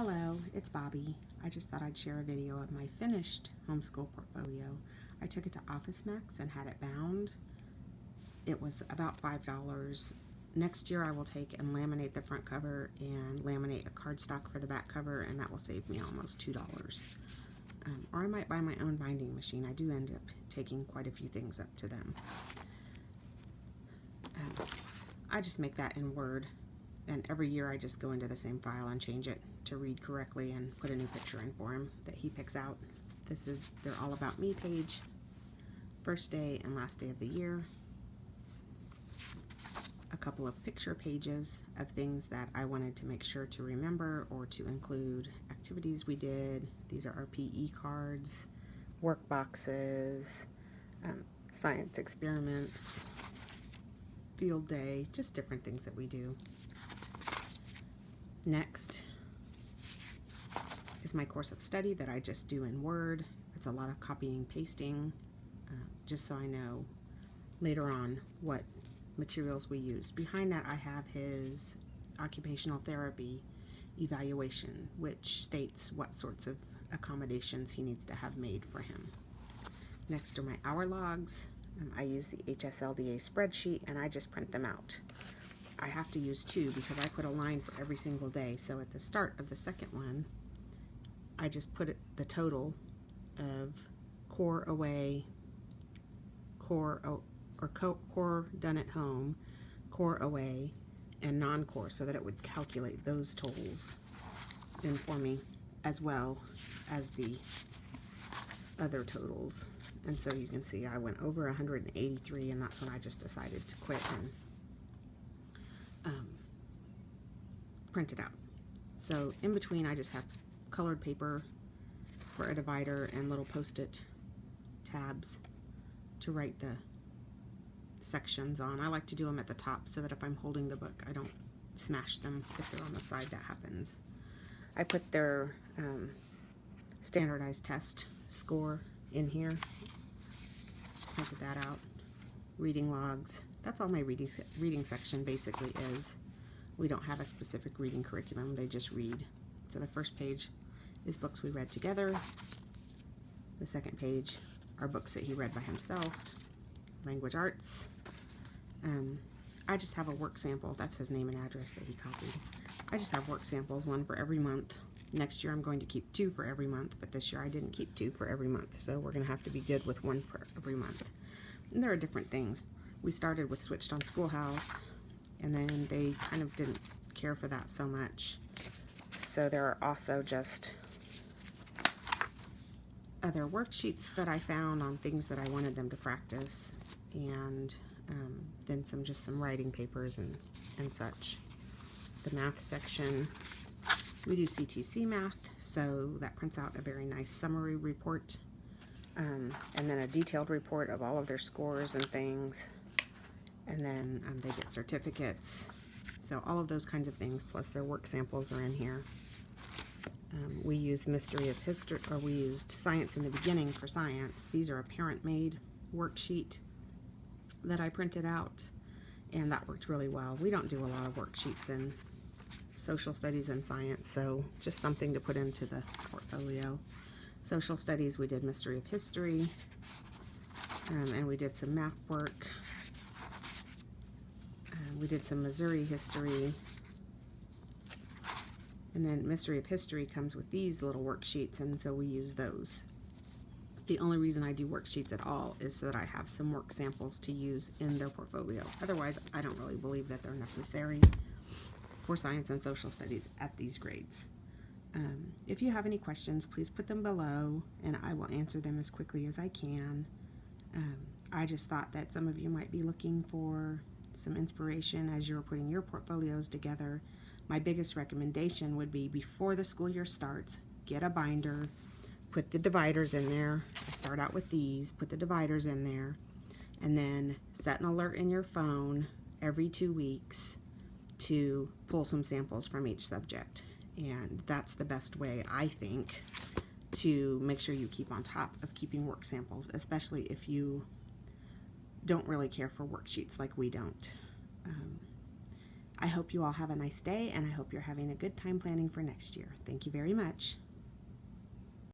Hello, it's Bobby. I just thought I'd share a video of my finished homeschool portfolio. I took it to Office Max and had it bound. It was about $5. Next year I will take and laminate the front cover and laminate a cardstock for the back cover, and that will save me almost $2. Or I might buy my own binding machine. I do end up taking quite a few things up to them. I just make that in Word, and every year I just go into the same file and change it to read correctly and put a new picture in for him that he picks out. This is their All About Me page, first day and last day of the year. A couple of picture pages of things that I wanted to make sure to remember or to include, activities we did. These are our PE cards, work boxes, science experiments, field day, just different things that we do. Next is my course of study that I just do in Word. It's a lot of copying, pasting, just so I know later on what materials we use. Behind that I have his occupational therapy evaluation, which states what sorts of accommodations he needs to have made for him. Next are my hour logs. I use the HSLDA spreadsheet and I just print them out. I have to use two because I put a line for every single day. So at the start of the second one, I just put the total of core away, core done at home, core away, and non-core, so that it would calculate those totals in for me, as well as the other totals. And so you can see I went over 183, and that's when I just decided to quit and print it out. So in between I just have colored paper for a divider and little post-it tabs to write the sections on. I like to do them at the top so that if I'm holding the book I don't smash them if they're on the side. That happens. I put their standardized test score in here. Just printed that out. Reading logs. That's all my reading section basically is. We don't have a specific reading curriculum, they just read. So the first page is books we read together. The second page are books that he read by himself. Language arts. I just have a work sample. That's his name and address that he copied. I just have work samples, one for every month. Next year I'm going to keep two for every month, but this year I didn't keep two for every month, so we're going to have to be good with one for every month. And there are different things. We started with Switched on Schoolhouse, and then they kind of didn't care for that so much. So there are also just other worksheets that I found on things that I wanted them to practice, and then some writing papers and such. The math section, we do CTC math, so that prints out a very nice summary report, and then a detailed report of all of their scores and things, and then they get certificates. So all of those kinds of things, plus their work samples are in here. We used Mystery of History, or we used Science in the Beginning for science. These are a parent-made worksheet that I printed out, and that worked really well. We don't do a lot of worksheets in social studies and science, so just something to put into the portfolio. Social studies, we did Mystery of History, and we did some math work. We did some Missouri history. And then Mystery of History comes with these little worksheets, and so we use those. The only reason I do worksheets at all is so that I have some work samples to use in their portfolio. Otherwise, I don't really believe that they're necessary for science and social studies at these grades. If you have any questions, please put them below, and I will answer them as quickly as I can. I just thought that some of you might be looking for some inspiration as you're putting your portfolios together. My biggest recommendation would be, before the school year starts, get a binder, put the dividers in there. I start out with these, put the dividers in there, and then set an alert in your phone every 2 weeks to pull some samples from each subject. And that's the best way, I think, to make sure you keep on top of keeping work samples, especially if you don't really care for worksheets like we don't. I hope you all have a nice day, and I hope you're having a good time planning for next year. Thank you very much.